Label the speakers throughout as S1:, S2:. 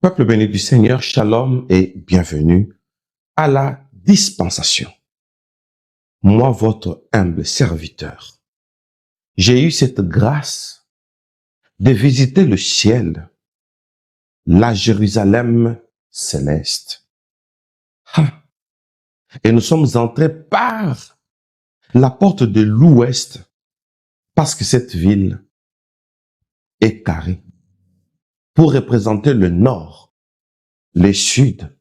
S1: Peuple béni du Seigneur, shalom et bienvenue à la dispensation. Moi, votre humble serviteur, j'ai eu cette grâce de visiter le ciel, la Jérusalem céleste. Et nous sommes entrés par la porte de l'ouest parce que cette ville est carrée pour représenter le nord, le sud,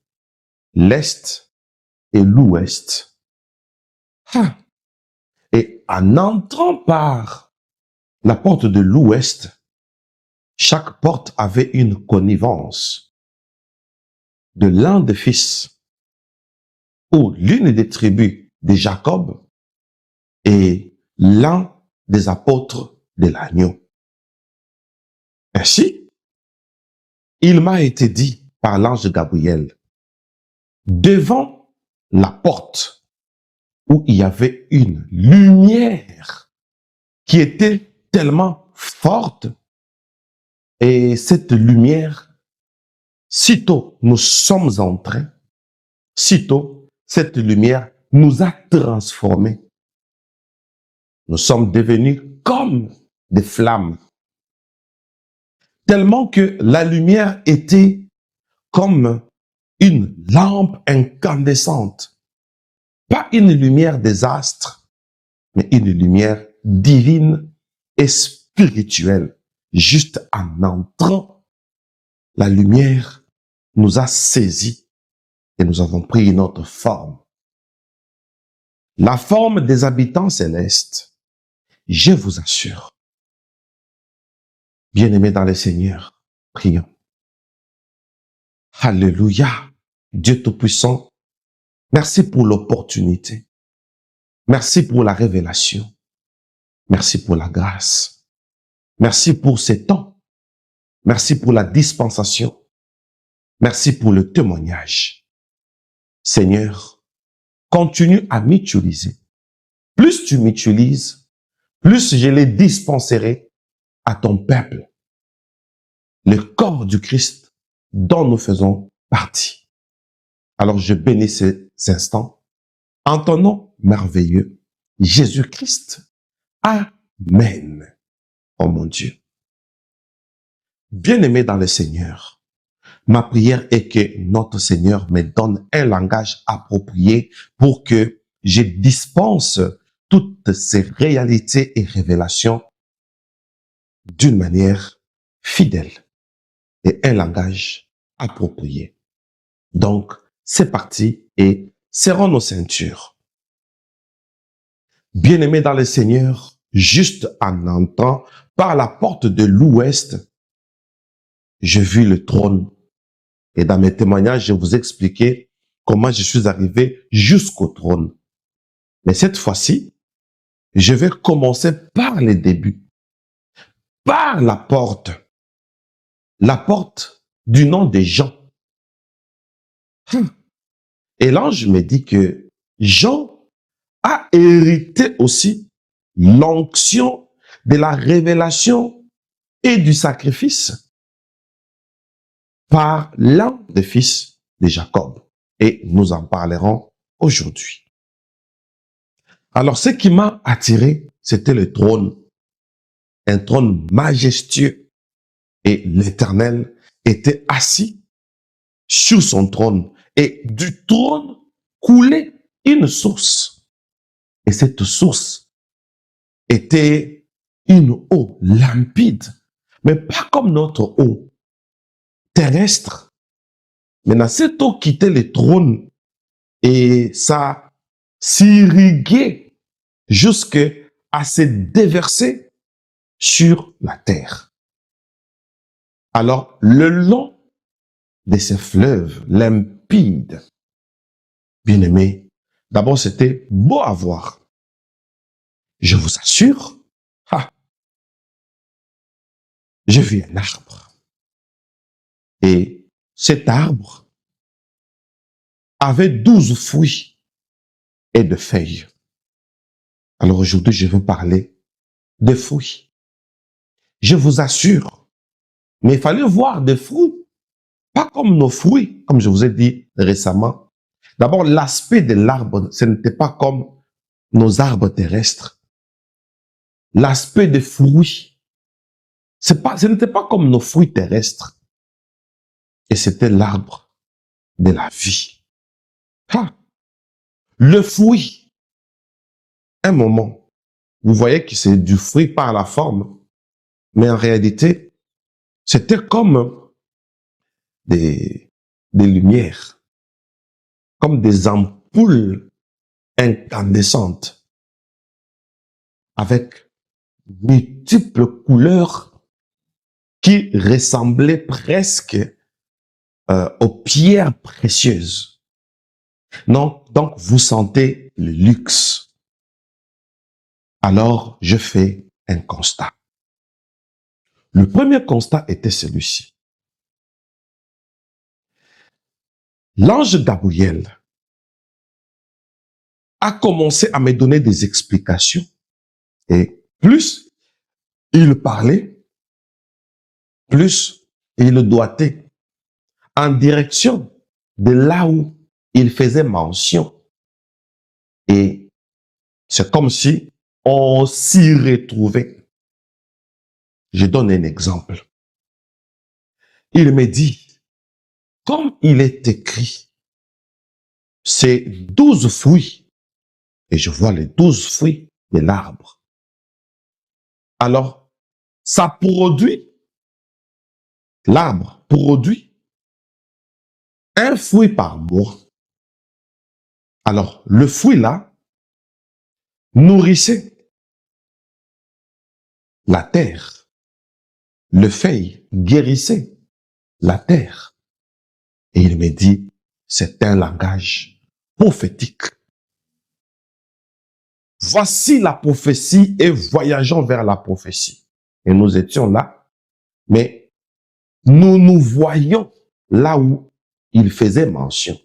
S1: l'est et l'ouest. Et en entrant par la porte de l'ouest, chaque porte avait une connivence de l'un des fils ou l'une des tribus de Jacob et l'un des apôtres de l'agneau. Ainsi, il m'a été dit par l'ange Gabriel, devant la porte où il y avait une lumière qui était tellement forte, et cette lumière, sitôt nous sommes entrés, sitôt cette lumière nous a transformés. Nous sommes devenus comme des flammes. Tellement que la lumière était comme une lampe incandescente. Pas une lumière des astres, mais une lumière divine et spirituelle. Juste en entrant, la lumière nous a saisis et nous avons pris une autre forme. La forme des habitants célestes, je vous assure. Bien-aimés dans le Seigneur, prions. Alléluia, Dieu Tout-Puissant, merci pour l'opportunité. Merci pour la révélation. Merci pour la grâce. Merci pour ces temps. Merci pour la dispensation. Merci pour le témoignage. Seigneur, continue à m'utiliser. Plus tu m'utilises, plus je les dispenserai à ton peuple, le corps du Christ dont nous faisons partie. Alors je bénis ces instants en ton nom merveilleux, Jésus-Christ. Amen. Oh mon Dieu. Bien-aimé dans le Seigneur, ma prière est que notre Seigneur me donne un langage approprié pour que je dispense toutes ces réalités et révélations d'une manière fidèle et un langage approprié. Donc, c'est parti et serrons nos ceintures. Bien-aimés dans le Seigneur, juste en entrant par la porte de l'ouest, j'ai vu le trône. Et dans mes témoignages, je vous expliquais comment je suis arrivé jusqu'au trône. Mais cette fois-ci, je vais commencer par les débuts, par la porte du nom de Jean. Et l'ange me dit que Jean a hérité aussi l'onction de la révélation et du sacrifice par l'un des fils de Jacob. Et nous en parlerons aujourd'hui. Alors, ce qui m'a attiré, c'était le trône. Un trône majestueux. Et l'Éternel était assis sur son trône. Et du trône coulait une source. Et cette source était une eau limpide. Mais pas comme notre eau terrestre. Maintenant, cette eau quittait le trône et ça s'irriguait jusqu'à se déverser sur la terre. Alors, le long de ces fleuves limpides, bien-aimés, d'abord, c'était beau à voir. Je vous assure, j'ai vu un arbre. Et cet arbre avait 12 fruits et de feuilles. Alors aujourd'hui, je veux parler des fruits. Je vous assure, mais il fallait voir des fruits, pas comme nos fruits, comme je vous ai dit récemment. D'abord, l'aspect de l'arbre, ce n'était pas comme nos arbres terrestres. L'aspect des fruits, ce n'était pas comme nos fruits terrestres. Et c'était l'arbre de la vie. Ah, le fruit, un moment, vous voyez que c'est du fruit par la forme, mais en réalité, c'était comme des lumières, comme des ampoules incandescentes avec multiples couleurs qui ressemblaient presque aux pierres précieuses. Non, donc vous sentez le luxe. Alors, je fais un constat. Le premier constat était celui-ci. L'ange Gabriel a commencé à me donner des explications et plus il parlait, plus il doigtait en direction de là où il faisait mention. Et c'est comme si on s'y retrouvait. Je donne un exemple. Il me dit, comme il est écrit, c'est 12 fruits, et je vois les 12 fruits de l'arbre. Alors, ça produit, l'arbre produit un fruit par mois. Alors, le fruit là nourrissait la terre. Le feuille guérissait la terre. Et il me dit, c'est un langage prophétique. Voici la prophétie et voyageons vers la prophétie. Et nous étions là, mais nous nous voyons là où il faisait mention.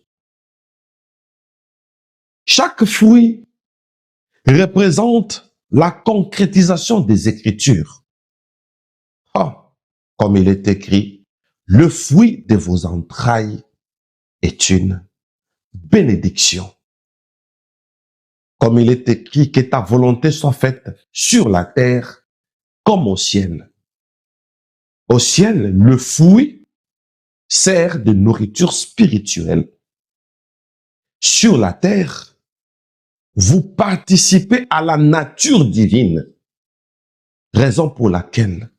S1: Chaque fruit représente la concrétisation des Écritures. Ah, comme il est écrit, le fruit de vos entrailles est une bénédiction. Comme il est écrit, que ta volonté soit faite sur la terre comme au ciel. Au ciel, le fruit sert de nourriture spirituelle. Sur la terre, vous participez à la nature divine. Raison pour laquelle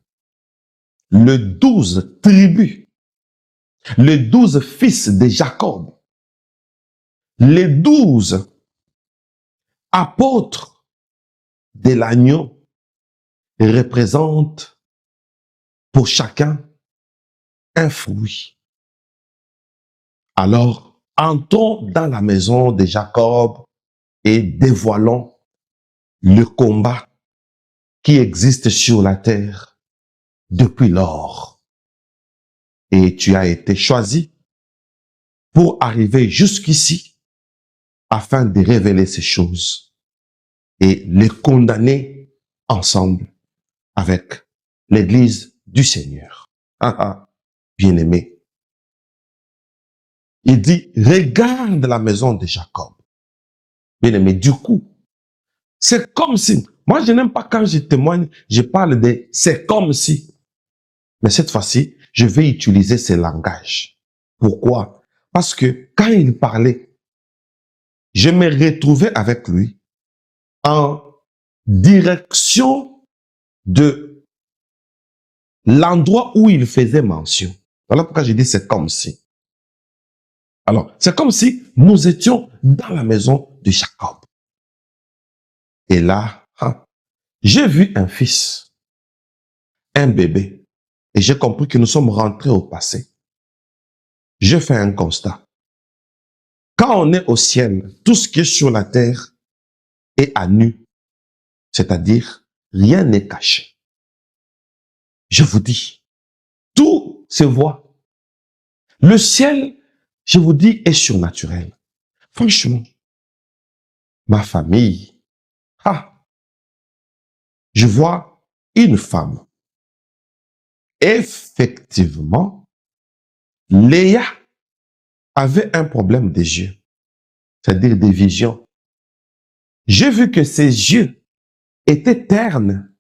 S1: les 12 tribus, les 12 fils de Jacob, les 12 apôtres de l'agneau représentent pour chacun un fruit. Alors, entrons dans la maison de Jacob et dévoilons le combat qui existe sur la terre depuis lors. Et tu as été choisi pour arriver jusqu'ici afin de révéler ces choses et les condamner ensemble avec l'Église du Seigneur. Ah, ah, bien-aimé. Il dit, regarde la maison de Jacob. Bien-aimé, du coup, c'est comme si, moi je n'aime pas quand je témoigne, je parle de c'est comme si. Mais cette fois-ci, je vais utiliser ce langage. Pourquoi? Parce que quand il parlait, je me retrouvais avec lui en direction de l'endroit où il faisait mention. Voilà pourquoi je dis c'est comme si. Alors, c'est comme si nous étions dans la maison de Jacob. Et là, j'ai vu un fils, un bébé, et j'ai compris que nous sommes rentrés au passé. Je fais un constat. Quand on est au ciel, tout ce qui est sur la terre est à nu, c'est-à-dire rien n'est caché. Je vous dis, tout se voit. Le ciel, je vous dis, est surnaturel. Franchement, ma famille, je vois une femme. Effectivement, Léa avait un problème des yeux, c'est-à-dire des visions. J'ai vu que ses yeux étaient ternes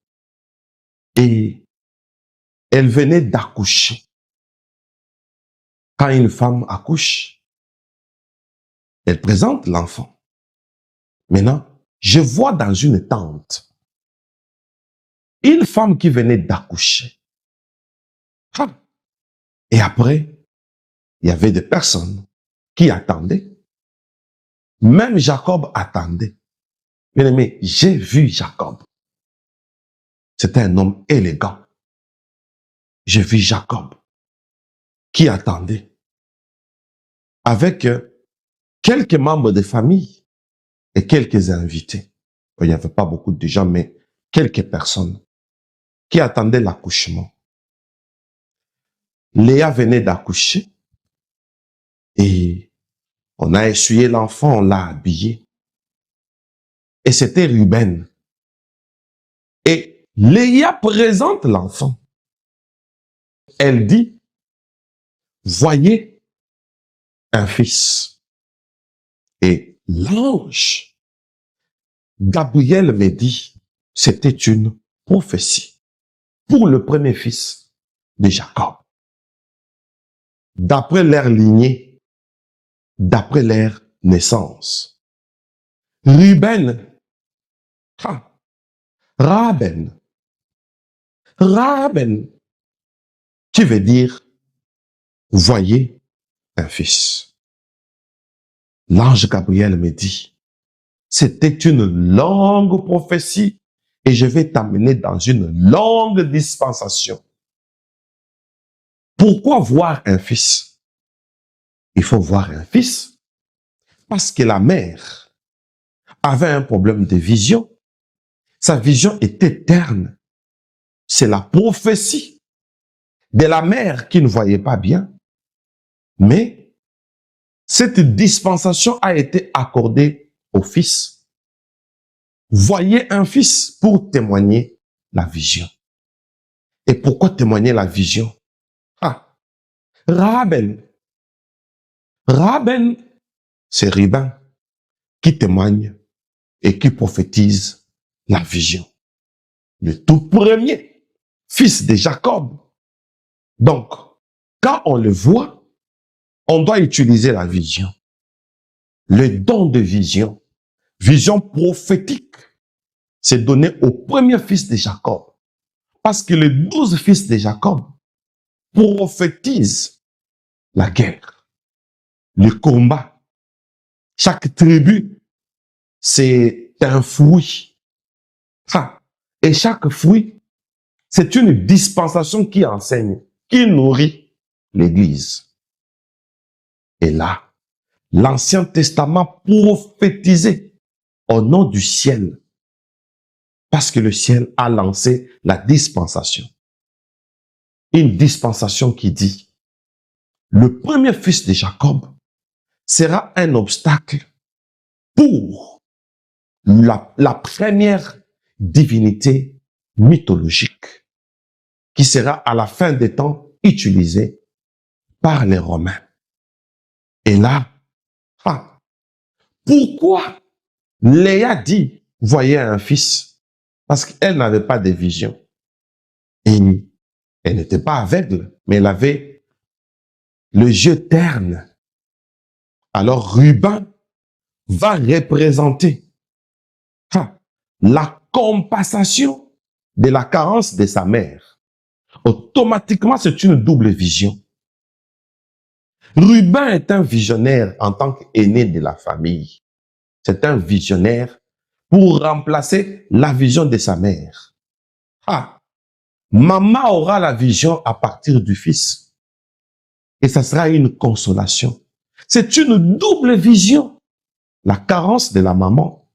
S1: et elle venait d'accoucher. Quand une femme accouche, elle présente l'enfant. Maintenant, je vois dans une tente une femme qui venait d'accoucher. Ah. Et après, il y avait des personnes qui attendaient. Même Jacob attendait. Bien aimé, j'ai vu Jacob. C'était un homme élégant. J'ai vu Jacob qui attendait avec quelques membres de famille et quelques invités. Il n'y avait pas beaucoup de gens, mais quelques personnes qui attendaient l'accouchement. Léa venait d'accoucher et on a essuyé l'enfant, on l'a habillé. Et c'était Ruben. Et Léa présente l'enfant. Elle dit, voyez un fils. Et l'ange Gabriel me dit, c'était une prophétie pour le premier fils de Jacob. D'après leur lignée, d'après leur naissance. Ruben, Raben, qui veut dire, voyez un fils. L'ange Gabriel me dit, c'était une longue prophétie et je vais t'amener dans une longue dispensation. Pourquoi voir un fils? Il faut voir un fils parce que la mère avait un problème de vision. Sa vision était terne. C'est la prophétie de la mère qui ne voyait pas bien. Mais cette dispensation a été accordée au fils. Voyez un fils pour témoigner la vision. Et pourquoi témoigner la vision? Raben, c'est Ruben qui témoigne et qui prophétise la vision. Le tout premier fils de Jacob. Donc, quand on le voit, on doit utiliser la vision. Le don de vision, vision prophétique, c'est donné au premier fils de Jacob. Parce que les 12 fils de Jacob prophétisent la guerre, le combat. Chaque tribu, c'est un fruit. Et chaque fruit, c'est une dispensation qui enseigne, qui nourrit l'Église. Et là, l'Ancien Testament prophétisait au nom du ciel, parce que le ciel a lancé la dispensation. Une dispensation qui dit, le premier fils de Jacob sera un obstacle pour la première divinité mythologique qui sera à la fin des temps utilisée par les Romains. Et là, pourquoi Léa dit, voyez un fils? Parce qu'elle n'avait pas de vision. Et elle n'était pas aveugle, mais elle avait le yeux terne. Alors Ruben va représenter la compensation de la carence de sa mère. Automatiquement, c'est une double vision. Ruben est un visionnaire en tant qu'aîné de la famille. C'est un visionnaire pour remplacer la vision de sa mère. Maman aura la vision à partir du fils. Et ça sera une consolation. C'est une double vision. La carence de la maman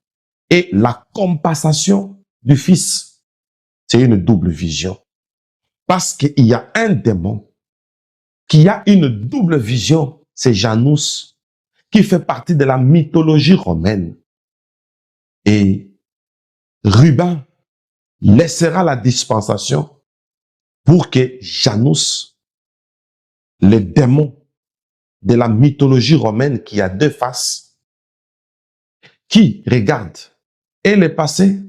S1: et la compensation du fils. C'est une double vision. Parce qu'il y a un démon qui a une double vision, c'est Janus, qui fait partie de la mythologie romaine. Et Ruben laissera la dispensation pour que Janus, le démon, de la mythologie romaine qui a deux faces, qui regarde et le passé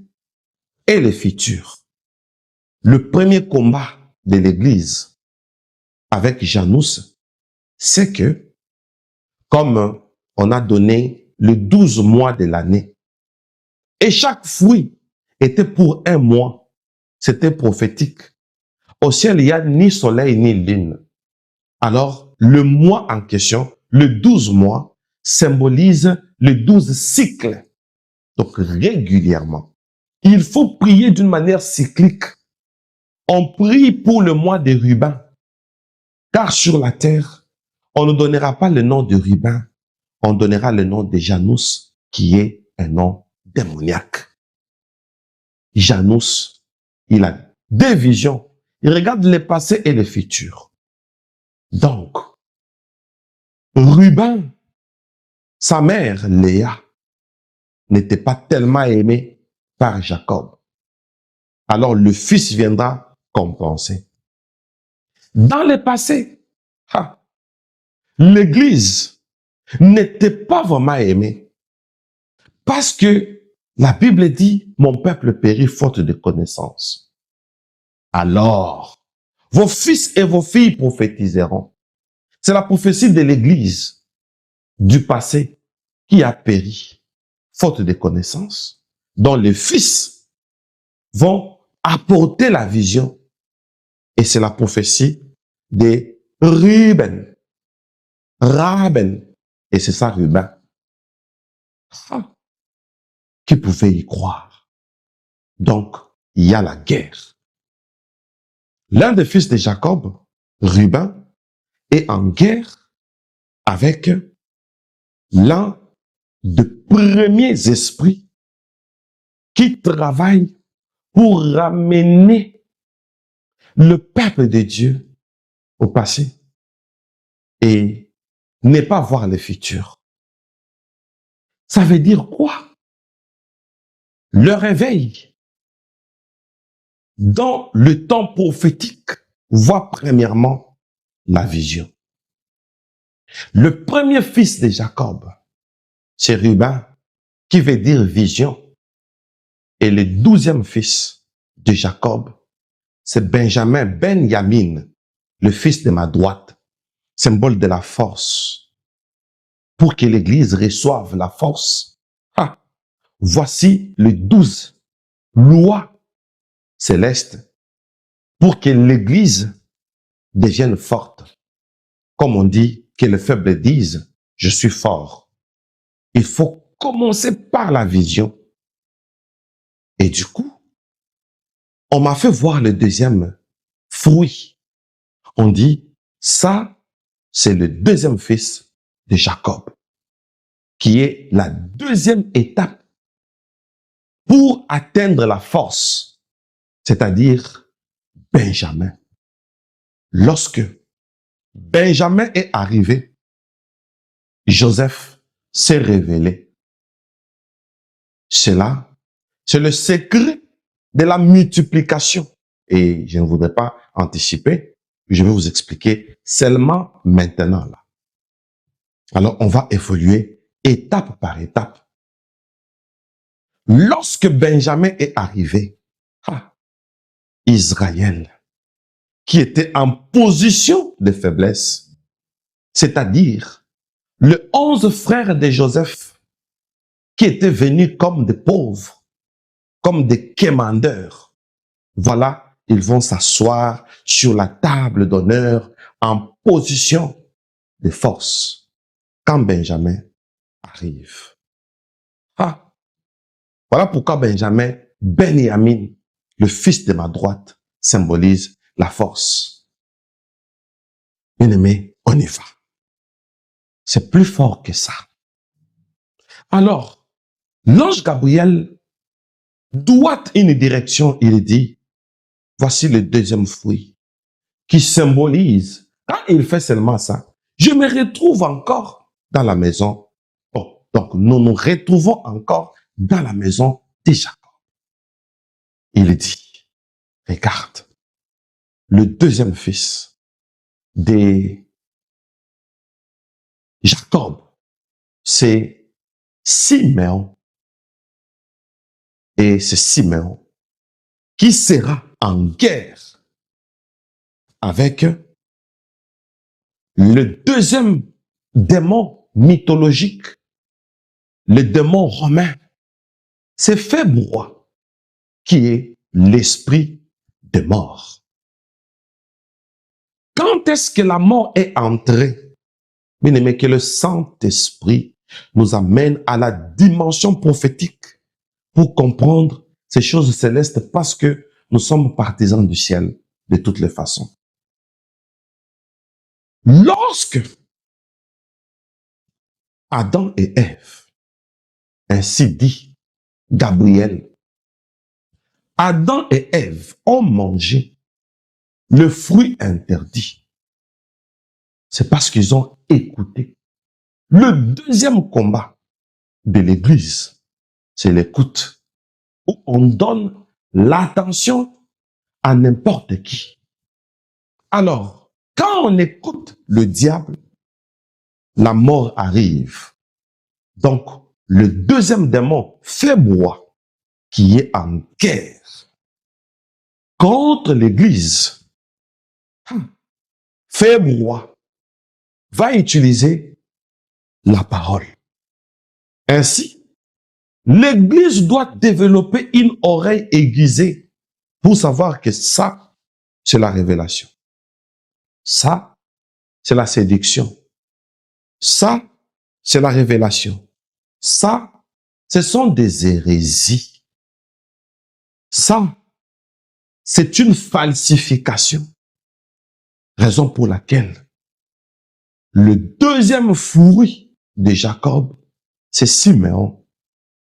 S1: et le futur. Le premier combat de l'Église avec Janus, c'est que, comme on a donné le 12 mois de l'année, et chaque fruit était pour un mois, c'était prophétique. Au ciel, il n'y a ni soleil ni lune. Alors, le mois en question, le 12 mois, symbolise le 12 cycles. Donc, régulièrement. Il faut prier d'une manière cyclique. On prie pour le mois de Ruben. Car sur la terre, on ne donnera pas le nom de Ruben, on donnera le nom de Janus, qui est un nom démoniaque. Janus, il a deux visions. Il regarde le passé et le futur. Donc, Ruben, sa mère, Léa, n'était pas tellement aimée par Jacob. Alors le fils viendra compenser. Dans le passé, l'Église n'était pas vraiment aimée parce que la Bible dit, mon peuple périt faute de connaissance. Alors, vos fils et vos filles prophétiseront. C'est la prophétie de l'Église du passé qui a péri faute de connaissance, dont les fils vont apporter la vision. Et c'est la prophétie de Ruben. Raben. Et c'est ça, Ruben. Qui pouvait y croire? Donc, il y a la guerre. L'un des fils de Jacob, Ruben, est en guerre avec l'un des premiers esprits qui travaillent pour ramener le peuple de Dieu au passé et ne pas voir le futur. Ça veut dire quoi? Le réveil dans le temps prophétique voit premièrement la vision. Le premier fils de Jacob, c'est Ruben, qui veut dire vision. Et le 12e fils de Jacob, c'est Benjamin, Ben Yamin, le fils de ma droite, symbole de la force. Pour que l'Église reçoive la force, voici les 12 lois célestes pour que l'Église devienne forte. Comme on dit, que les faibles disent, je suis fort. Il faut commencer par la vision. Et du coup, on m'a fait voir le deuxième fruit. On dit, ça, c'est le deuxième fils de Jacob, qui est la deuxième étape pour atteindre la force, c'est-à-dire Benjamin. Lorsque Benjamin est arrivé, Joseph s'est révélé. Cela, c'est le secret de la multiplication. Et je ne voudrais pas anticiper, je vais vous expliquer seulement maintenant là. Alors, on va évoluer étape par étape. Lorsque Benjamin est arrivé, Israël, qui était en position de faiblesse, c'est-à-dire les 11 frères de Joseph, qui étaient venus comme des pauvres, comme des quémandeurs. Voilà, ils vont s'asseoir sur la table d'honneur en position de force quand Benjamin arrive. Voilà pourquoi Benjamin, Benjamin, le fils de ma droite, symbolise la force. Bien-aimé, on y va. C'est plus fort que ça. Alors, l'ange Gabriel doit une direction, il dit, voici le deuxième fruit, qui symbolise, quand il fait seulement ça, je me retrouve encore dans la maison. Oh, donc, nous nous retrouvons encore dans la maison de Jacob. Il dit, regarde, le deuxième fils de Jacob, c'est Siméon. Et c'est Siméon qui sera en guerre avec le deuxième démon mythologique, le démon romain. C'est Fébrois qui est l'esprit de mort. Quand est-ce que la mort est entrée? Bien aimé, que le Saint-Esprit nous amène à la dimension prophétique pour comprendre ces choses célestes parce que nous sommes partisans du ciel de toutes les façons. Lorsque Adam et Ève, ainsi dit Gabriel, Adam et Ève ont mangé le fruit interdit, c'est parce qu'ils ont écouté. Le deuxième combat de l'Église, c'est l'écoute, où on donne l'attention à n'importe qui. Alors, quand on écoute le diable, la mort arrive. Donc, le deuxième démon, Fébrois, qui est en guerre contre l'Église, Fébrois va utiliser la parole. Ainsi, l'Église doit développer une oreille aiguisée pour savoir que ça, c'est la révélation. Ça, c'est la séduction. Ça, c'est la révélation. Ça, ce sont des hérésies. Ça, c'est une falsification. Raison pour laquelle le deuxième fruit de Jacob, c'est Siméon,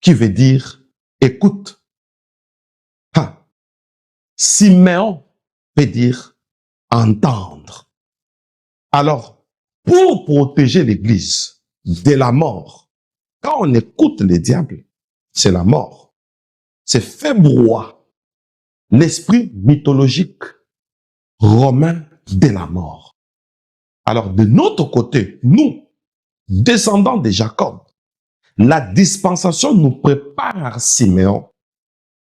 S1: qui veut dire écoute. Siméon veut dire entendre. Alors, pour protéger l'Église de la mort, quand on écoute le diable, c'est la mort. C'est Fébrois, l'esprit mythologique romain de la mort. Alors, de notre côté, nous, descendants de Jacob, la dispensation nous prépare Siméon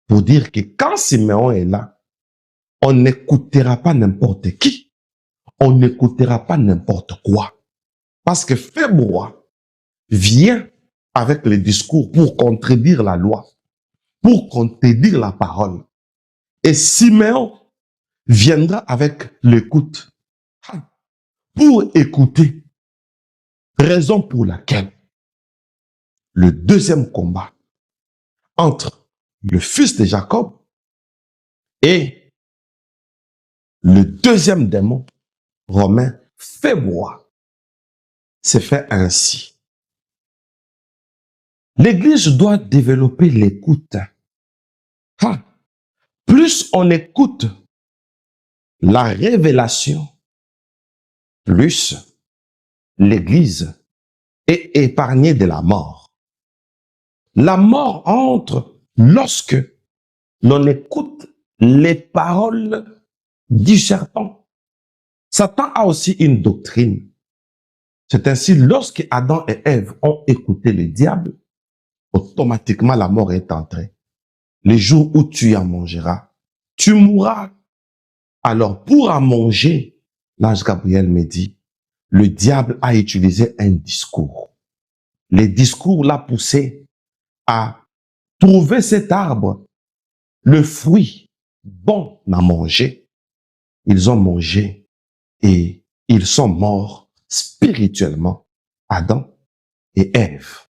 S1: pour dire que quand Siméon est là, on n'écoutera pas n'importe qui, on n'écoutera pas n'importe quoi. Parce que Fébrois vient avec le discours pour contredire la loi, pour contredire la parole. Et Siméon viendra avec l'écoute, pour écouter. Raison pour laquelle le deuxième combat entre le fils de Jacob et le deuxième démon romain, Fébrois, s'est fait ainsi. L'Église doit développer l'écoute. Plus on écoute la révélation, plus l'Église est épargnée de la mort. La mort entre lorsque l'on écoute les paroles du serpent. Satan a aussi une doctrine. C'est ainsi, lorsque Adam et Ève ont écouté le diable, automatiquement la mort est entrée. Le jour où tu en mangeras, tu mourras. Alors, pour en manger, l'ange Gabriel me dit, le diable a utilisé un discours. Le discours l'a poussé à trouver cet arbre, le fruit bon à manger. Ils ont mangé et ils sont morts spirituellement, Adam et Ève,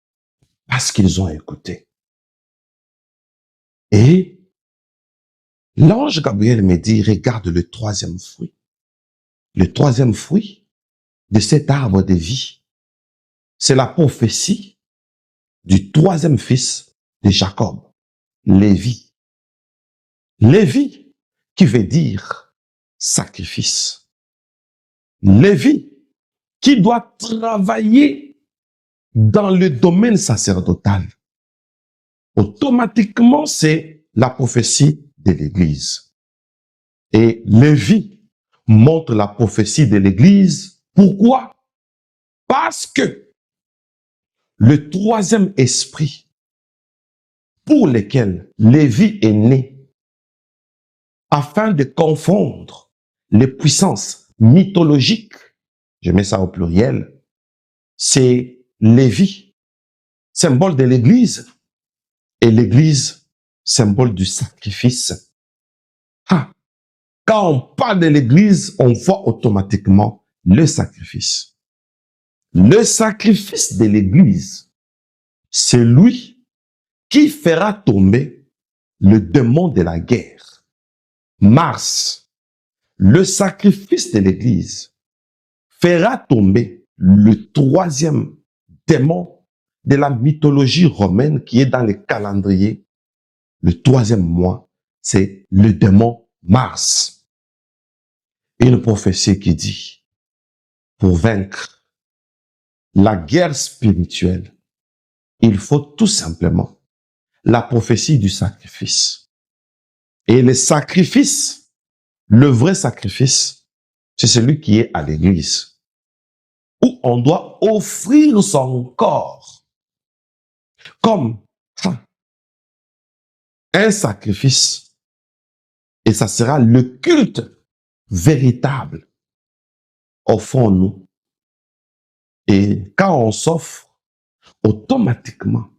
S1: parce qu'ils ont écouté. Et l'ange Gabriel me dit, regarde le troisième fruit. Le troisième fruit de cet arbre de vie, c'est la prophétie du troisième fils de Jacob, Lévi. Lévi, qui veut dire sacrifice. Lévi, qui doit travailler dans le domaine sacerdotal. Automatiquement, c'est la prophétie de l'Église. Et Lévi montre la prophétie de l'Église. Pourquoi? Parce que le troisième esprit pour lequel Lévi est né, afin de confondre les puissances mythologiques, je mets ça au pluriel, c'est Lévi, symbole de l'Église, et l'Église, symbole du sacrifice. Ah, quand on parle de l'Église, on voit automatiquement le sacrifice. Le sacrifice de l'Église, c'est lui qui fera tomber le démon de la guerre. Mars, le sacrifice de l'Église fera tomber le troisième démon de la mythologie romaine qui est dans le calendrier. Le troisième mois, c'est le démon Mars. Une prophétie qui dit, pour vaincre la guerre spirituelle, il faut tout simplement la prophétie du sacrifice. Et le sacrifice, le vrai sacrifice, c'est celui qui est à l'église, où on doit offrir son corps comme un sacrifice. Et ça sera le culte véritable. Offrons-nous. Et quand on s'offre, automatiquement,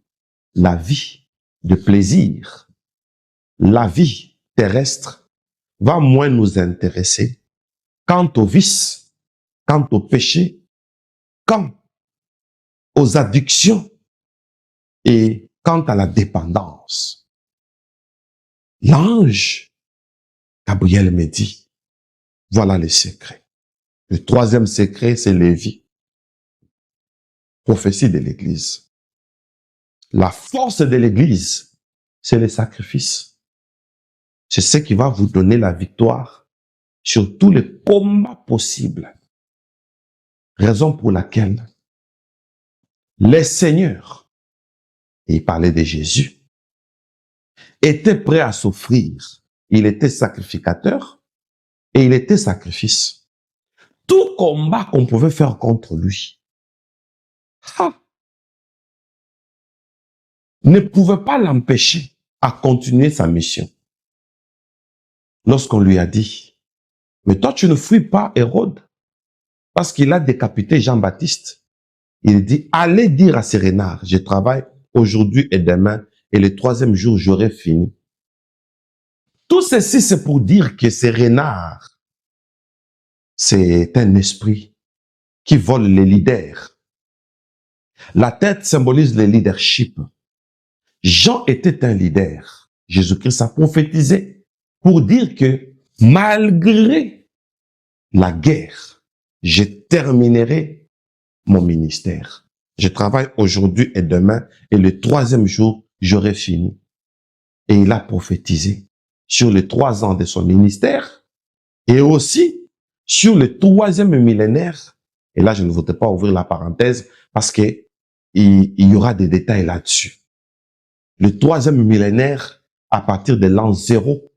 S1: la vie de plaisir, la vie terrestre va moins nous intéresser quant aux vices, quant au péché, quant aux addictions et quant à la dépendance. L'ange Gabriel me dit, voilà les secrets. Le troisième secret, c'est Lévi, prophétie de l'Église. La force de l'Église, c'est le sacrifice. C'est ce qui va vous donner la victoire sur tous les combats possibles. Raison pour laquelle les seigneurs, et il parlait de Jésus, étaient prêts à s'offrir. Il était sacrificateur et il était sacrifice. Tout combat qu'on pouvait faire contre lui ne pouvait pas l'empêcher à continuer sa mission. Lorsqu'on lui a dit, mais toi tu ne fuis pas Hérode parce qu'il a décapité Jean-Baptiste. Il dit, allez dire à ces renards, je travaille aujourd'hui et demain et le troisième jour j'aurai fini. Tout ceci c'est pour dire que ces renards, c'est un esprit qui vole les leaders. La tête symbolise le leadership. Jean était un leader. Jésus-Christ a prophétisé pour dire que malgré la guerre, je terminerai mon ministère. Je travaille aujourd'hui et demain et le troisième jour, j'aurai fini. Et il a prophétisé sur les 3 ans de son ministère et aussi sur le troisième millénaire. Et là, je ne voudrais pas ouvrir la parenthèse parce que il y aura des détails là-dessus. Le troisième millénaire, à partir de l'an 0,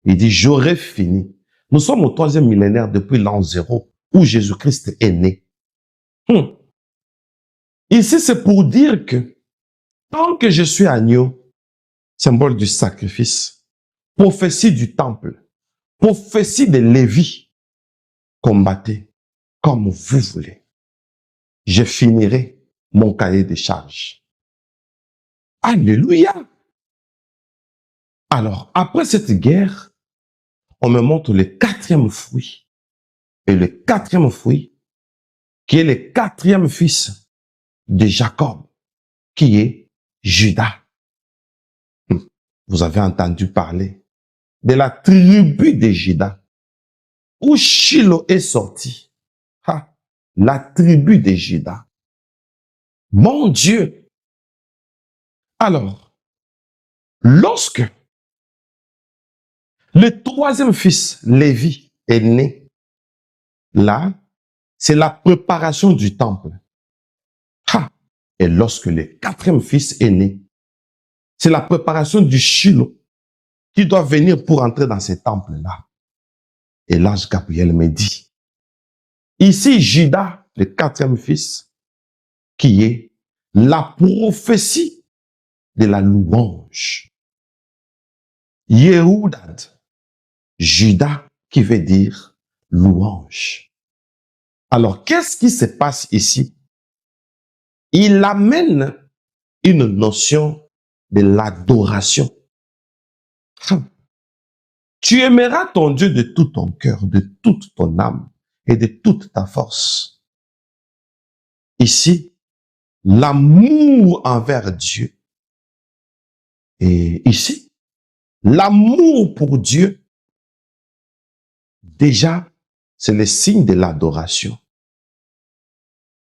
S1: il dit, j'aurai fini. Nous sommes au troisième millénaire depuis l'an 0, où Jésus-Christ est né. Ici, c'est pour dire que, tant que je suis agneau, symbole du sacrifice, prophétie du temple, prophétie de Lévi, combattez comme vous voulez. Je finirai mon cahier de charges. Alléluia! Alors, après cette guerre, on me montre le 4e fruit. Et le 4e fruit, qui est le 4e fils de Jacob, qui est Judas. Vous avez entendu parler de la tribu de Judas, où Shiloh est sorti. La tribu de Judas. Mon Dieu! Alors, lorsque le 3e fils, Lévi, est né, là, c'est la préparation du temple. Et lorsque le 4e fils est né, c'est la préparation du Shiloh qui doit venir pour entrer dans ce temple-là. Et l'ange Gabriel me dit, ici Judas, le 4e fils, qui est la prophétie de la louange. Yehudad, Judas, qui veut dire louange. Alors, qu'est-ce qui se passe ici? Il amène une notion de l'adoration. Tu aimeras ton Dieu de tout ton cœur, de toute ton âme et de toute ta force. Ici, l'amour envers Dieu. Et ici, l'amour pour Dieu, déjà, c'est le signe de l'adoration.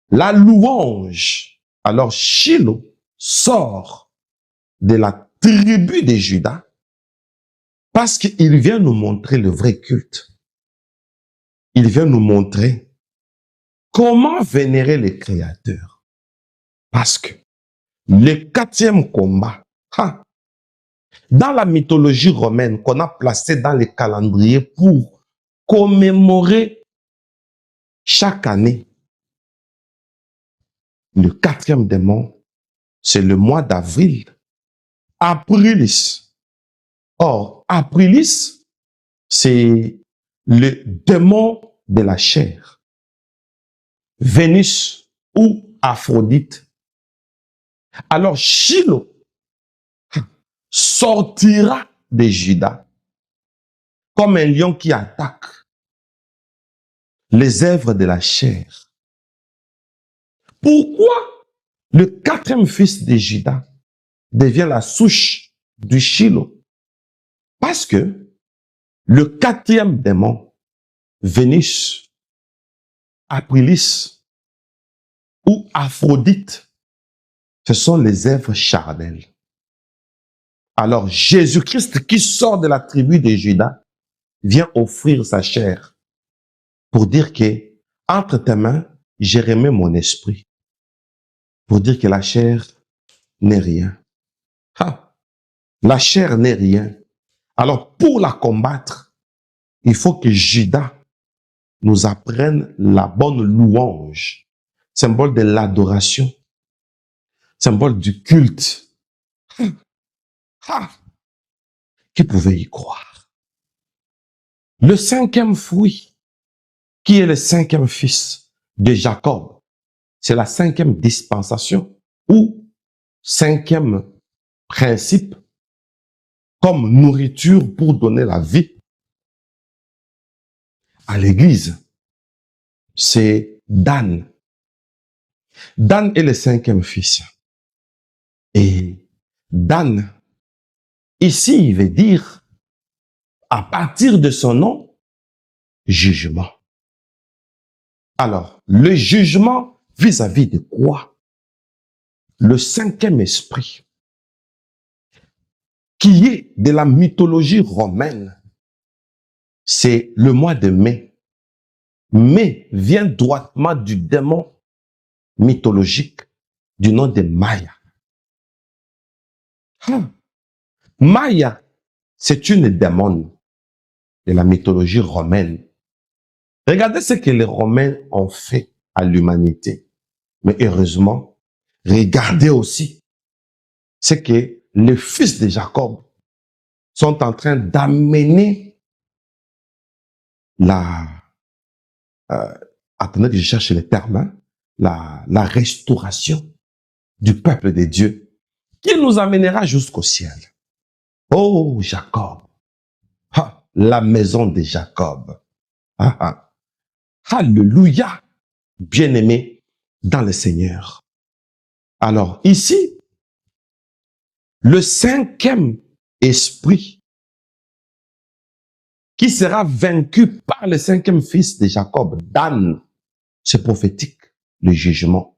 S1: La louange, alors Shiloh sort de la tribu de Judas parce qu'il vient nous montrer le vrai culte. Il vient nous montrer comment vénérer le Créateur. Parce que le 4e combat, dans la mythologie romaine qu'on a placée dans les calendriers pour commémorer chaque année, le 4e démon, c'est le mois d'avril, Aprilis. Or, Aprilis, c'est le démon de la chair. Vénus ou Aphrodite. Alors, Shiloh sortira de Judas comme un lion qui attaque les œuvres de la chair. Pourquoi le 4e fils de Judas devient la souche du Shiloh? Parce que le 4e démon, Vénus, Aprilis ou Aphrodite, ce sont les œuvres charnelles. Alors Jésus-Christ qui sort de la tribu de Judas vient offrir sa chair pour dire que entre tes mains, j'ai remis mon esprit. Pour dire que la chair n'est rien. La chair n'est rien. Alors pour la combattre, il faut que Judas nous apprenne la bonne louange, symbole de l'adoration, symbole du culte. Qui pouvait y croire? Le 5e fruit, qui est le 5e fils de Jacob, c'est la 5e dispensation ou 5e principe comme nourriture pour donner la vie à l'Église. C'est Dan. Dan est le 5e fils. Et Dan, ici, il veut dire, à partir de son nom, jugement. Alors, le jugement vis-à-vis de quoi? Le 5e esprit, qui est de la mythologie romaine, c'est le mois de mai. Mai vient droitement du démon mythologique du nom de Maya. Maya, c'est une démone de la mythologie romaine. Regardez ce que les Romains ont fait à l'humanité. Mais heureusement, regardez aussi ce que les fils de Jacob sont en train d'amener attendez que je cherche les termes, la restauration du peuple de Dieu qui nous amènera jusqu'au ciel. Oh, Jacob, la maison de Jacob. Alléluia, bien-aimé dans le Seigneur. Alors ici, le 5e esprit qui sera vaincu par le 5e fils de Jacob, Dan, c'est prophétique, le jugement.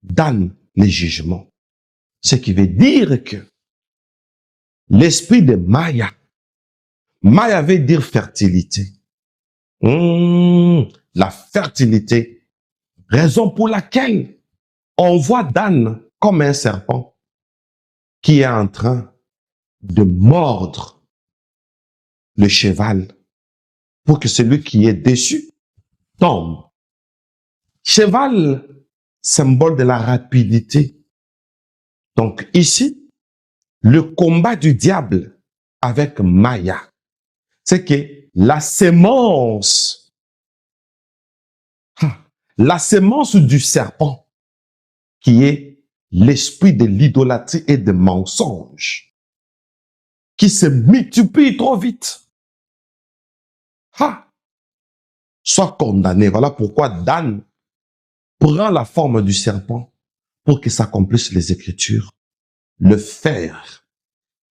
S1: Dan, le jugement. Ce qui veut dire que l'esprit de Maya, Maya veut dire fertilité. La fertilité. Raison pour laquelle on voit Dan comme un serpent qui est en train de mordre le cheval pour que celui qui est déçu tombe. Cheval symbole de la rapidité. Donc ici, le combat du diable avec Maya, c'est que la sémence du serpent, qui est l'esprit de l'idolâtrie et de mensonge, qui se multiplie trop vite, soit condamné. Voilà pourquoi Dan prend la forme du serpent pour que s'accomplissent les Écritures. Le fer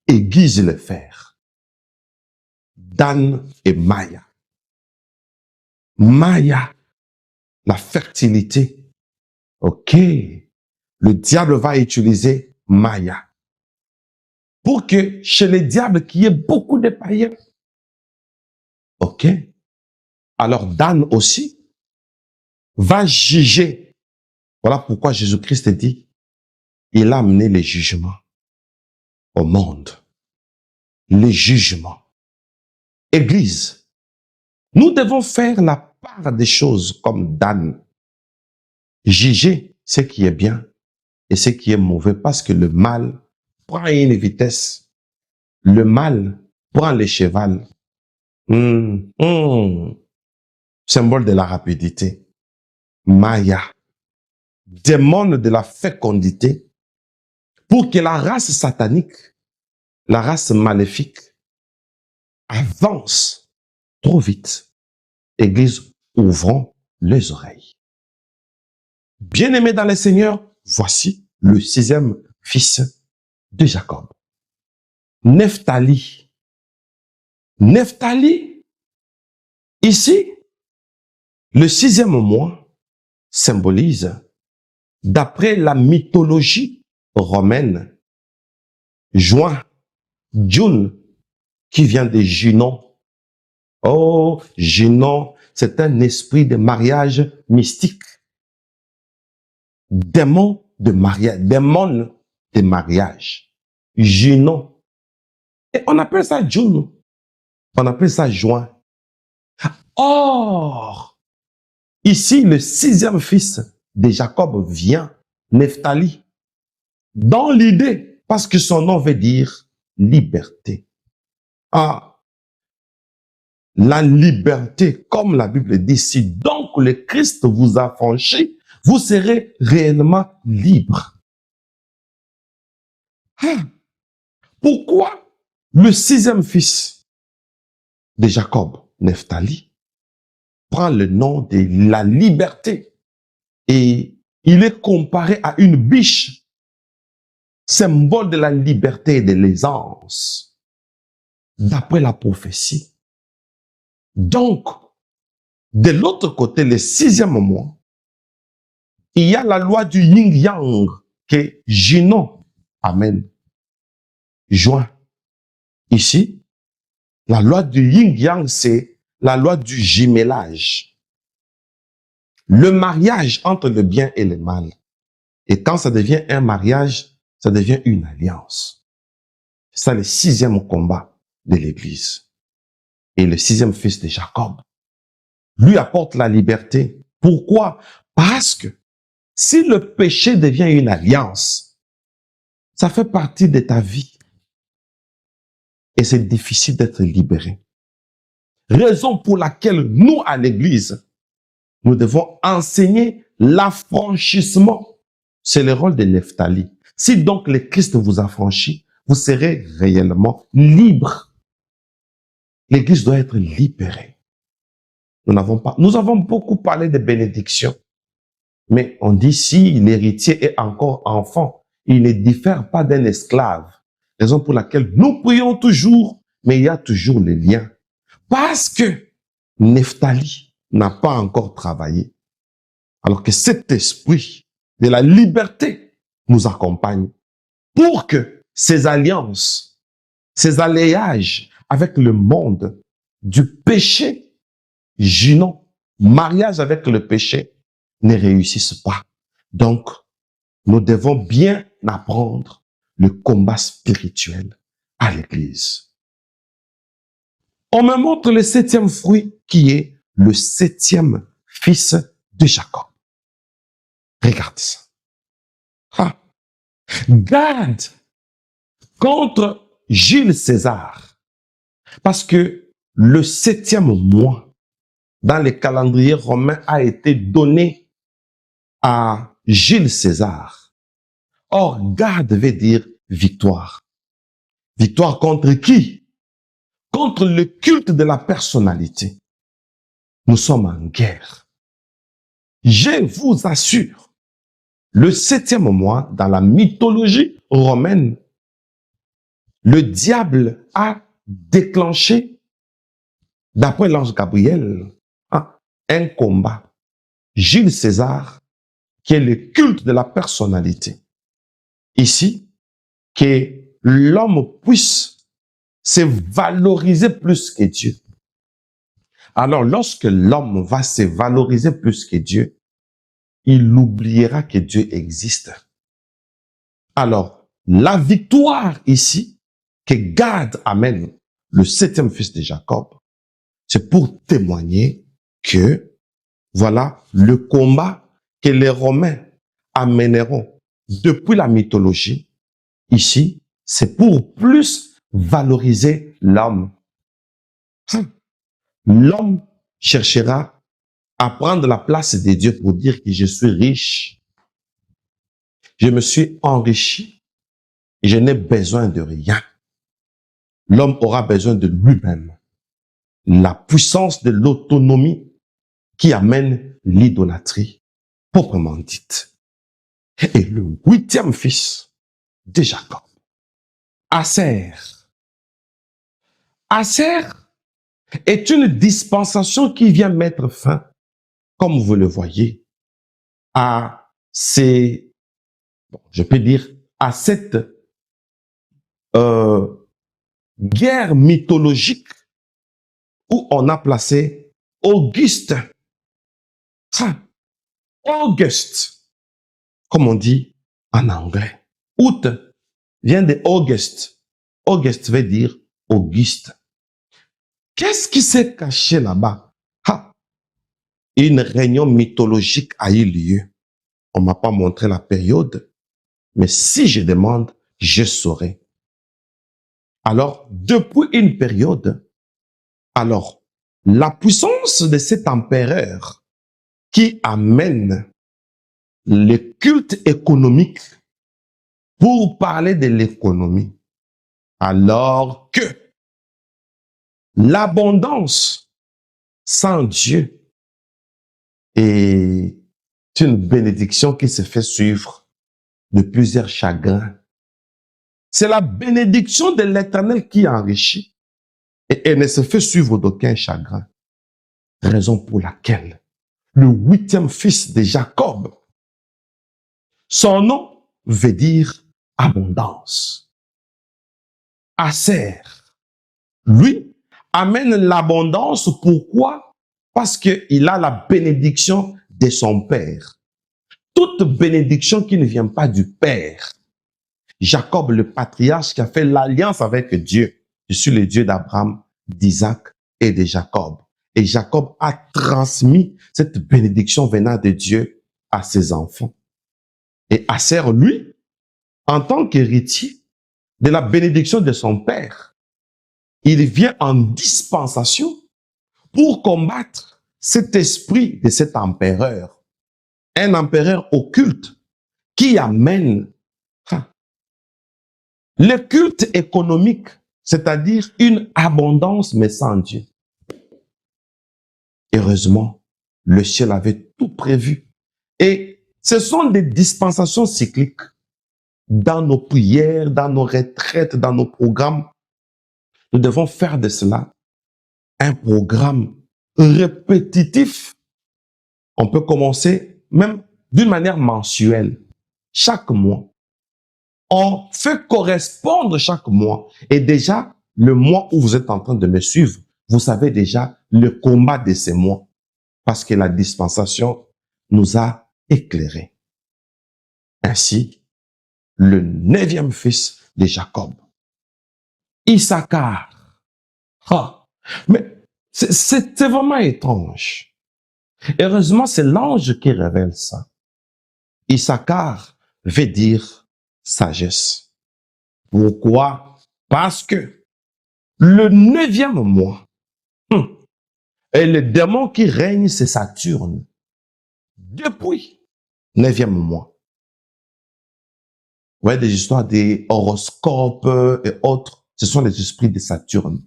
S1: aiguise le fer. Dan et Maya. Maya, la fertilité. Ok. Le diable va utiliser Maya pour que chez les diables, qu'il y ait beaucoup de païens. Ok. Alors Dan aussi va juger. Voilà pourquoi Jésus-Christ dit, il a amené les jugements au monde. Les jugements. Église, nous devons faire la part des choses comme Dan. Juger ce qui est bien et ce qui est mauvais, parce que le mal prend une vitesse. Le mal prend le cheval. Symbole de la rapidité. Maya, démon de la fécondité, pour que la race satanique, la race maléfique, avance trop vite. Église, ouvrons les oreilles. Bien-aimés dans le Seigneur, voici le 6e fils de Jacob. Nephtali. Nephtali, ici, le 6e mois symbolise, d'après la mythologie romaine, juin, June, qui vient de Junon. Oh, Junon, c'est un esprit de mariage mystique. Démon de mariage. Junon. Et on appelle ça June. On appelle ça juin. Or, ici, le 6e fils de Jacob vient, Nephtali, dans l'idée, parce que son nom veut dire liberté. La liberté, comme la Bible dit, si donc le Christ vous a franchi, vous serez réellement libre. Pourquoi le 6e fils de Jacob, Nephtali, prend le nom de la liberté et il est comparé à une biche, symbole de la liberté et de l'aisance, d'après la prophétie. Donc, de l'autre côté, le 6e mois, il y a la loi du yin-yang que Junon amène. Juin. Ici, la loi du yin-yang, c'est la loi du jumelage. Le mariage entre le bien et le mal. Et quand ça devient un mariage, ça devient une alliance. C'est ça le 6e combat de l'Église. Et le 6e fils de Jacob lui apporte la liberté. Pourquoi? Parce que si le péché devient une alliance, ça fait partie de ta vie. Et c'est difficile d'être libéré. Raison pour laquelle nous, à l'Église, nous devons enseigner l'affranchissement. C'est le rôle de Nephtali. Si donc le Christ vous a franchi, vous serez réellement libre. L'Église doit être libérée. Nous avons beaucoup parlé de bénédiction. Mais on dit si l'héritier est encore enfant, il ne diffère pas d'un esclave. Raison pour laquelle nous prions toujours, mais il y a toujours le lien. Parce que Nephtali n'a pas encore travaillé. Alors que cet esprit de la liberté nous accompagne pour que ces alliances, ces alliages avec le monde du péché, Junon, mariage avec le péché, ne réussissent pas. Donc, nous devons bien apprendre le combat spirituel à l'Église. On me montre le 7e fruit qui est le 7e fils de Jacob. Regardez ça. Ah. Gad contre Jules César. Parce que le 7e mois dans les calendriers romains a été donné à Jules César. Or, Gad veut dire victoire. Victoire contre qui? Contre le culte de la personnalité. Nous sommes en guerre. Je vous assure, le 7e mois, dans la mythologie romaine, le diable a déclenché, d'après l'ange Gabriel, un combat. Jules César, qui est le culte de la personnalité. Ici, que l'homme puisse se valoriser plus que Dieu. Alors, lorsque l'homme va se valoriser plus que Dieu, il oubliera que Dieu existe. Alors, la victoire ici, que Gad amène, le 7e fils de Jacob, c'est pour témoigner que, voilà, le combat que les Romains amèneront depuis la mythologie, ici, c'est pour plus valoriser l'homme. L'homme cherchera à prendre la place de Dieu pour dire que je suis riche. Je me suis enrichi et je n'ai besoin de rien. L'homme aura besoin de lui-même. La puissance de l'autonomie qui amène l'idolâtrie, proprement dite. Et le 8e fils de Jacob, Aser. Aser est une dispensation qui vient mettre fin, comme vous le voyez, à ces, je peux dire, à cette guerre mythologique où on a placé Auguste. Auguste, comme on dit en anglais. Août vient de Auguste. Auguste veut dire Auguste. Qu'est-ce qui s'est caché là-bas? Une réunion mythologique a eu lieu. On ne m'a pas montré la période, mais si je demande, je saurai. Alors, depuis une période, alors, la puissance de cet empereur qui amène le culte économique pour parler de l'économie, alors que l'abondance sans Dieu est une bénédiction qui se fait suivre de plusieurs chagrins. C'est la bénédiction de l'Éternel qui enrichit et elle ne se fait suivre d'aucun chagrin. Raison pour laquelle le 8e fils de Jacob, son nom veut dire abondance. Aser, lui, amène l'abondance. Pourquoi? Parce qu'il a la bénédiction de son père. Toute bénédiction qui ne vient pas du père. Jacob, le patriarche qui a fait l'alliance avec Dieu. Je suis le Dieu d'Abraham, d'Isaac et de Jacob. Et Jacob a transmis cette bénédiction venant de Dieu à ses enfants. Et Aser, lui, en tant qu'héritier de la bénédiction de son père, il vient en dispensation pour combattre cet esprit de cet empereur. Un empereur occulte qui amène le culte économique, c'est-à-dire une abondance mais sans Dieu. Heureusement, le ciel avait tout prévu. Et ce sont des dispensations cycliques. Dans nos prières, dans nos retraites, dans nos programmes, nous devons faire de cela un programme répétitif. On peut commencer même d'une manière mensuelle, chaque mois. On fait correspondre chaque mois. Et déjà, le mois où vous êtes en train de me suivre, vous savez déjà le combat de ces mois. Parce que la dispensation nous a éclairés. Ainsi, le 9e fils de Jacob, Issachar. Mais c'est vraiment étrange. Heureusement, c'est l'ange qui révèle ça. Issachar veut dire sagesse. Pourquoi? Parce que le 9e mois, et le démon qui règne, c'est Saturne. Depuis 9e mois. Vous voyez des histoires des horoscopes et autres. Ce sont les esprits de Saturne.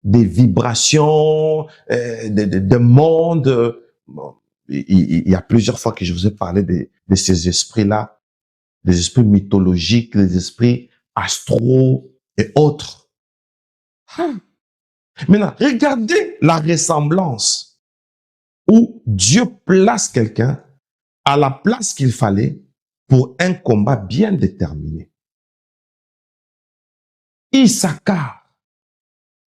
S1: Des vibrations, de mondes. Bon, il y a plusieurs fois que je vous ai parlé de ces esprits-là, des esprits mythologiques, des esprits astro et autres. Maintenant, regardez la ressemblance où Dieu place quelqu'un à la place qu'il fallait pour un combat bien déterminé. Issachar,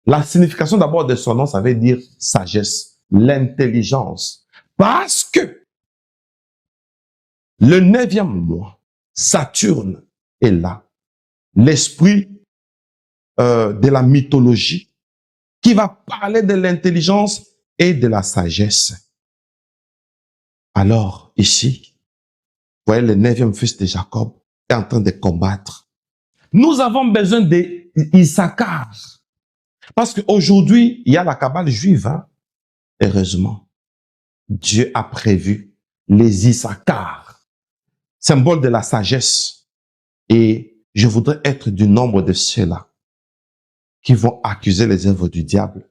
S1: la signification d'abord de son nom, ça veut dire sagesse, l'intelligence. Parce que le 9e mois, Saturne est là, l'esprit de la mythologie, qui va parler de l'intelligence et de la sagesse. Alors, ici, vous voyez, le 9e fils de Jacob est en train de combattre. Nous avons besoin d'Issachar. Parce qu'aujourd'hui, il y a la cabale juive. Hein? Heureusement, Dieu a prévu les Issachar, symbole de la sagesse. Et je voudrais être du nombre de ceux-là qui vont accuser les œuvres du diable,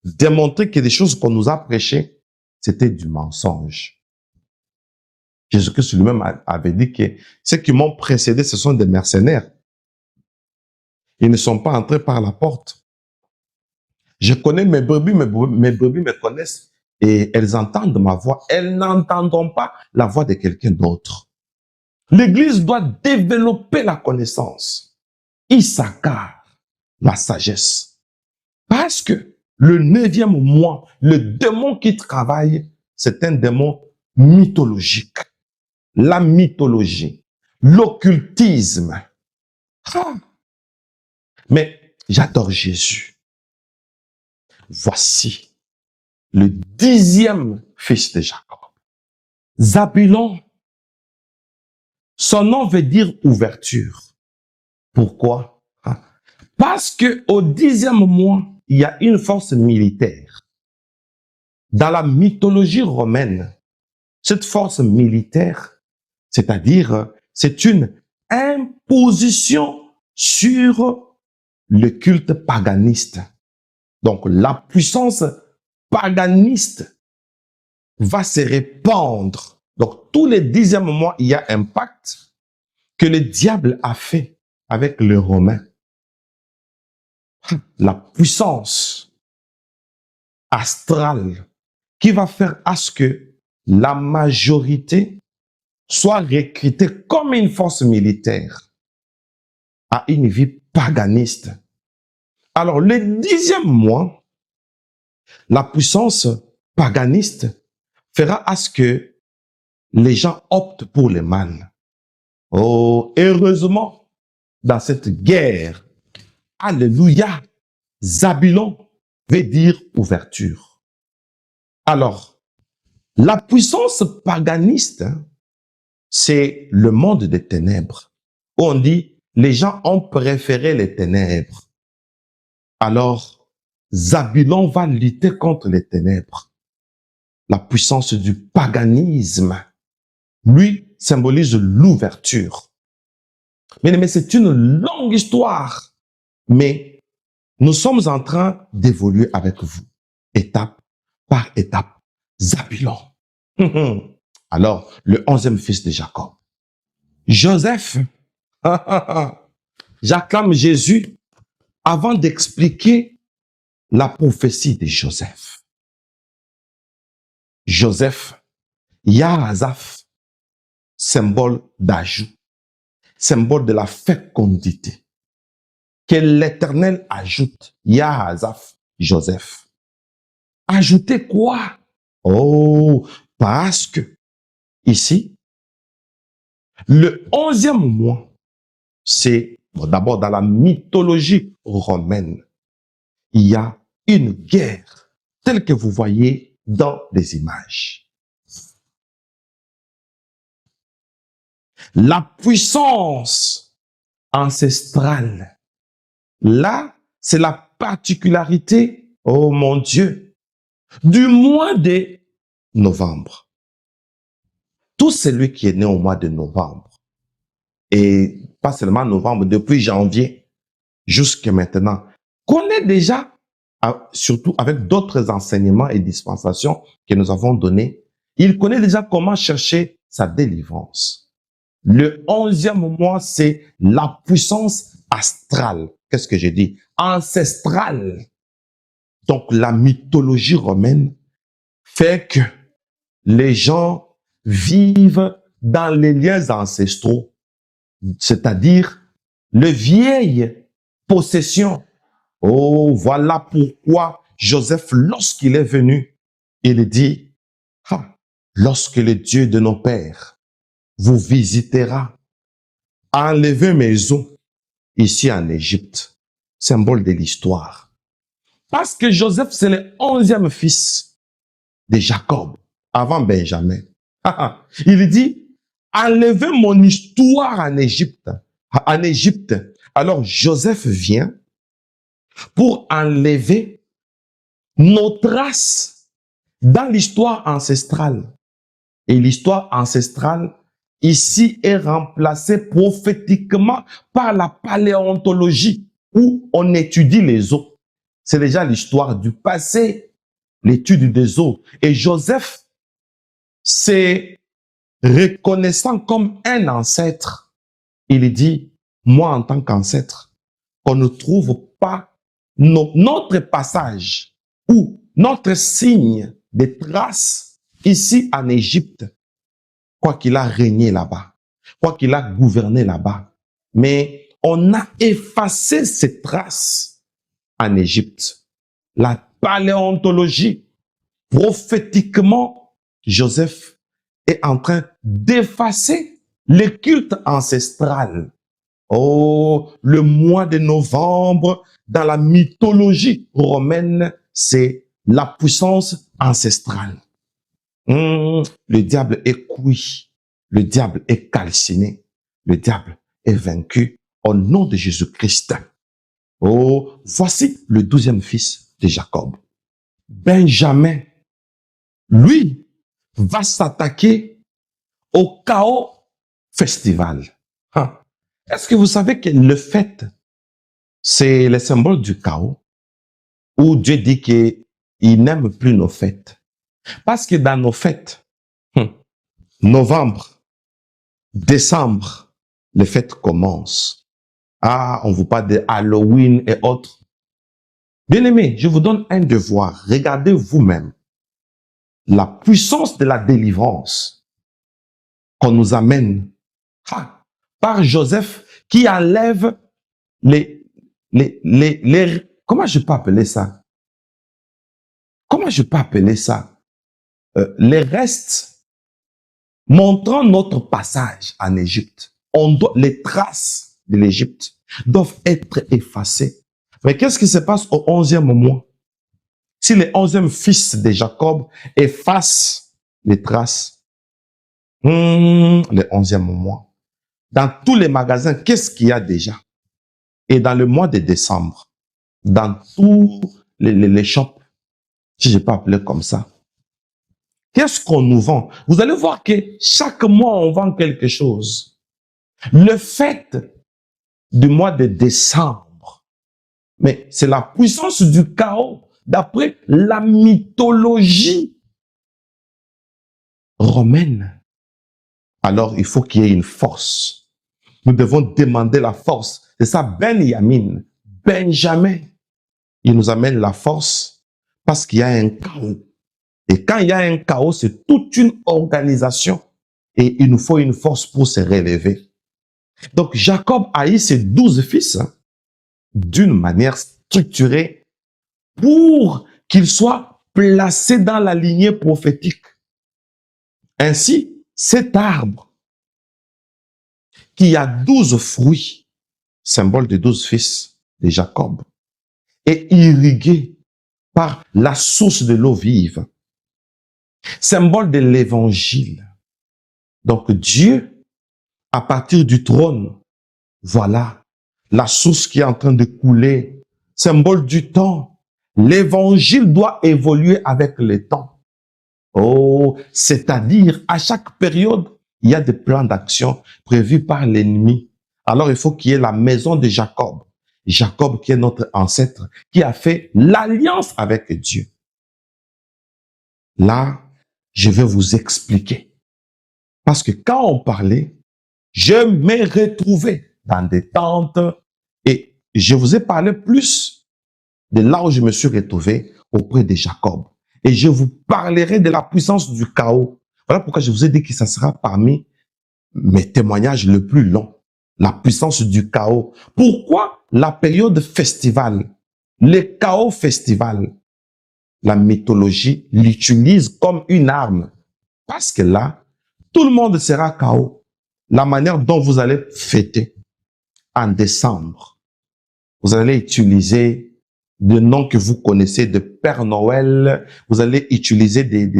S1: démontrer que les choses qu'on nous a prêchées, c'était du mensonge. Jésus-Christ lui-même avait dit que ceux qui m'ont précédé, ce sont des mercenaires. Ils ne sont pas entrés par la porte. Je connais mes brebis me connaissent et elles entendent ma voix. Elles n'entendront pas la voix de quelqu'un d'autre. L'Église doit développer la connaissance. Issachar, la sagesse. Parce que le 9e mois, le démon qui travaille, c'est un démon mythologique. La mythologie, l'occultisme. Ah. Mais j'adore Jésus. Voici le 10e fils de Jacob. Zabulon. Son nom veut dire ouverture. Pourquoi? Parce que au 10e mois, il y a une force militaire. Dans la mythologie romaine, cette force militaire, c'est-à-dire, c'est une imposition sur le culte paganiste. Donc, la puissance paganiste va se répandre. Donc, tous les 10e mois, il y a un pacte que le diable a fait avec les Romains. La puissance astrale qui va faire à ce que la majorité soit recrutée comme une force militaire à une vie paganiste. Alors, le 10e mois, la puissance paganiste fera à ce que les gens optent pour le mal. Oh, heureusement, dans cette guerre, alléluia, Zabulon veut dire ouverture. Alors, la puissance paganiste, c'est le monde des ténèbres. On dit, les gens ont préféré les ténèbres. Alors, Zabulon va lutter contre les ténèbres. La puissance du paganisme, lui, symbolise l'ouverture. Mais c'est une longue histoire. Mais nous sommes en train d'évoluer avec vous, étape par étape. Zabulon. Alors, le 11e fils de Jacob. Joseph. J'acclame Jésus avant d'expliquer la prophétie de Joseph. Joseph, Yahazaph, symbole d'ajout, symbole de la fécondité. Que l'Éternel ajoute, Yahazaph, Joseph. Ajouter quoi? Oh, parce que ici, le 11e mois, c'est d'abord dans la mythologie romaine, il y a une guerre telle que vous voyez dans les images. La puissance ancestrale. Là, c'est la particularité, oh mon Dieu, du mois de novembre. Tout celui qui est né au mois de novembre, et pas seulement novembre, depuis janvier jusqu'à maintenant, connaît déjà, surtout avec d'autres enseignements et dispensations que nous avons donnés, il connaît déjà comment chercher sa délivrance. Le 11e mois, c'est la puissance astrale. Qu'est-ce que j'ai dit? Ancestrale. Donc, la mythologie romaine fait que les gens vivent dans les liens ancestraux, c'est-à-dire les vieilles possessions. Oh, voilà pourquoi Joseph, lorsqu'il est venu, il dit, ah, lorsque le Dieu de nos pères vous visitera, enlevez mes os ici en Égypte, symbole de l'histoire. Parce que Joseph, c'est le 11e fils de Jacob, avant Benjamin. Il dit, enlevez mon histoire en Égypte. En Égypte. Alors Joseph vient pour enlever nos traces dans l'histoire ancestrale. Et l'histoire ancestrale, ici, est remplacée prophétiquement par la paléontologie, où on étudie les os. C'est déjà l'histoire du passé, l'étude des os. Et Joseph, c'est reconnaissant comme un ancêtre. Il dit, moi en tant qu'ancêtre, on ne trouve pas notre passage ou notre signe de traces ici en Égypte, quoi qu'il a régné là-bas, quoi qu'il a gouverné là-bas. Mais on a effacé ces traces en Égypte. La paléontologie, prophétiquement, Joseph est en train d'effacer le culte ancestral. Oh, le mois de novembre, dans la mythologie romaine, c'est la puissance ancestrale. Le diable est cuit, le diable est calciné, le diable est vaincu au nom de Jésus-Christ. Oh, voici le 12e fils de Jacob. Benjamin, lui, va s'attaquer au chaos festival. Est-ce que vous savez que le fête, c'est le symbole du chaos, où Dieu dit qu'il n'aime plus nos fêtes? Parce que dans nos fêtes, novembre, décembre, les fêtes commencent. Ah, on vous parle de Halloween et autres. Bien-aimés, je vous donne un devoir. Regardez vous-même la puissance de la délivrance qu'on nous amène par Joseph qui enlève comment je peux appeler ça? Comment je peux appeler ça? Les restes montrant notre passage en Égypte. Les traces de l'Égypte doivent être effacées. Mais qu'est-ce qui se passe au 11e mois? Si le 11e fils de Jacob efface les traces, le 11e mois, dans tous les magasins, qu'est-ce qu'il y a déjà? Et dans le mois de décembre, dans tous les shops, si je peux appeler comme ça, qu'est-ce qu'on nous vend? Vous allez voir que chaque mois, on vend quelque chose. Le fait du mois de décembre, mais c'est la puissance du chaos d'après la mythologie romaine. Alors, il faut qu'il y ait une force. Nous devons demander la force. C'est ça, Benjamin, il nous amène la force parce qu'il y a un chaos. Et quand il y a un chaos, c'est toute une organisation. Et il nous faut une force pour se relever. Donc, Jacob a eu ses 12 fils d'une manière structurée pour qu'ils soient placés dans la lignée prophétique. Ainsi, cet arbre qui a 12 fruits, symbole des 12 fils de Jacob, est irrigué par la source de l'eau vive, symbole de l'évangile. Donc Dieu À partir du trône, voilà la source qui est en train de couler, symbole du temps. L'évangile doit évoluer avec le temps. Oh, c'est-à-dire, à chaque période, il y a des plans d'action prévus par l'ennemi. Alors, il faut qu'il y ait la maison de Jacob. Jacob, qui est notre ancêtre, qui a fait l'alliance avec Dieu. Là, je vais vous expliquer. Parce que quand on parlait, je m'ai retrouvé dans des tentes et je vous ai parlé plus de là où je me suis retrouvé auprès de Jacob. Et je vous parlerai de la puissance du chaos. Voilà pourquoi je vous ai dit que ça sera parmi mes témoignages le plus long. La puissance du chaos. Pourquoi la période festival, le chaos festival, la mythologie l'utilise comme une arme? Parce que là, tout le monde sera chaos. La manière dont vous allez fêter en décembre, vous allez utiliser des noms que vous connaissez de Père Noël, vous allez utiliser des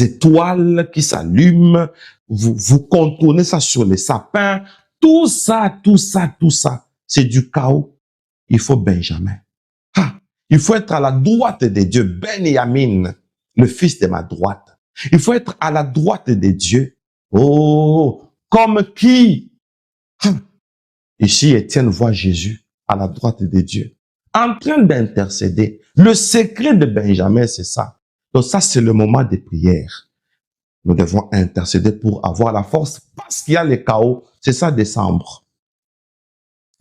S1: étoiles qui s'allument, vous contournez ça sur les sapins, tout ça, c'est du chaos. Il faut Benjamin. Ah, il faut être à la droite de Dieu, Benjamin, le fils de ma droite. Il faut être à la droite de Dieu. Oh, comme qui? Ah. Ici, Étienne voit Jésus à la droite de Dieu, en train d'intercéder. Le secret de Benjamin, c'est ça. Donc ça, c'est le moment des prières. Nous devons intercéder pour avoir la force parce qu'il y a les chaos. C'est ça, décembre.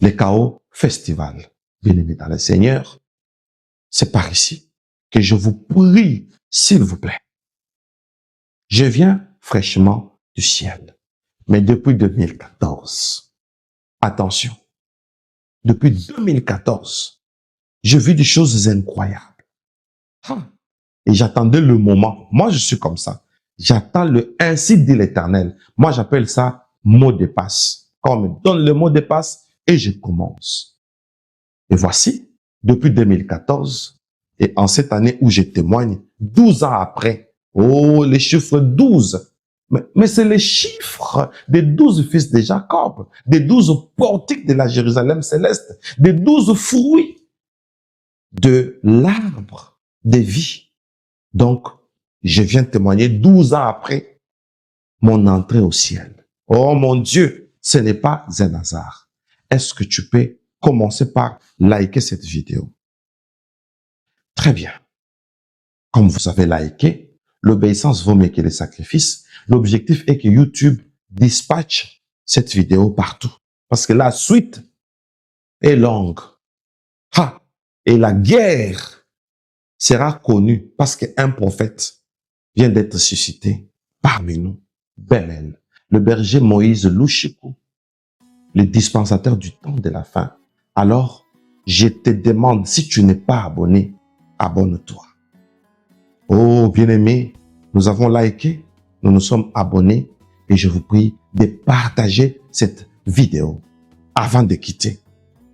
S1: Les chaos festival. Bien-aimés dans le Seigneur, c'est par ici que je vous prie, s'il vous plaît. Je viens fraîchement du ciel. Mais depuis 2014, attention, depuis 2014, je vis des choses incroyables. Ah, et j'attendais le moment. Moi, je suis comme ça. J'attends le ainsi dit l'Éternel. Moi, j'appelle ça mot de passe. Quand on me donne le mot de passe et je commence. Et voici, depuis 2014, et en cette année où je témoigne, 12 ans après, oh, les chiffres 12. Mais c'est les chiffres des 12 fils de Jacob, des 12 portiques de la Jérusalem céleste, des 12 fruits de l'arbre de vie. Donc, je viens témoigner 12 ans après mon entrée au ciel. Oh mon Dieu, ce n'est pas un hasard. Est-ce que tu peux commencer par liker cette vidéo? Très bien. Comme vous avez liké, l'obéissance vaut mieux que les sacrifices. L'objectif est que YouTube dispatche cette vidéo partout. Parce que la suite est longue. Ah, et la guerre sera connue parce qu'un prophète vient d'être suscité parmi nous. Bel, le berger Moïse Louchikou, le dispensateur du temps de la fin. Alors, je te demande, si tu n'es pas abonné, abonne-toi. Oh, bien-aimés, nous avons liké, nous nous sommes abonnés et je vous prie de partager cette vidéo avant de quitter.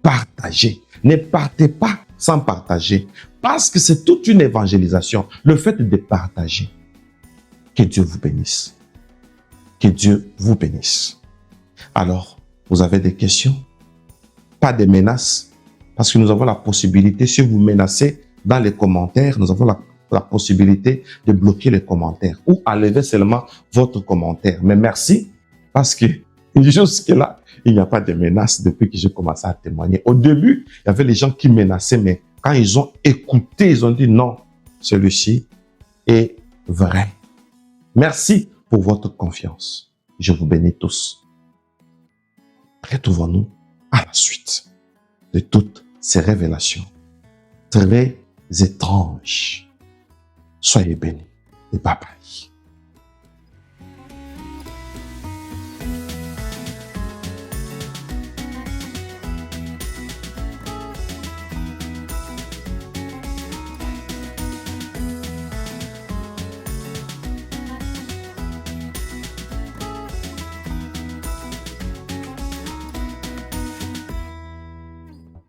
S1: Partagez. Ne partez pas sans partager parce que c'est toute une évangélisation, le fait de partager. Que Dieu vous bénisse. Que Dieu vous bénisse. Alors, vous avez des questions? Pas de menaces? Parce que nous avons la possibilité, si vous menacez dans les commentaires, nous avons la possibilité de bloquer les commentaires ou enlever seulement votre commentaire. Mais merci, parce que jusque-là, il n'y a pas de menaces depuis que j'ai commencé à témoigner. Au début, il y avait les gens qui menaçaient, mais quand ils ont écouté, ils ont dit non, celui-ci est vrai. Merci pour votre confiance. Je vous bénis tous. Retrouvons-nous à la suite de toutes ces révélations très étranges. Soyez bénis et bye bye.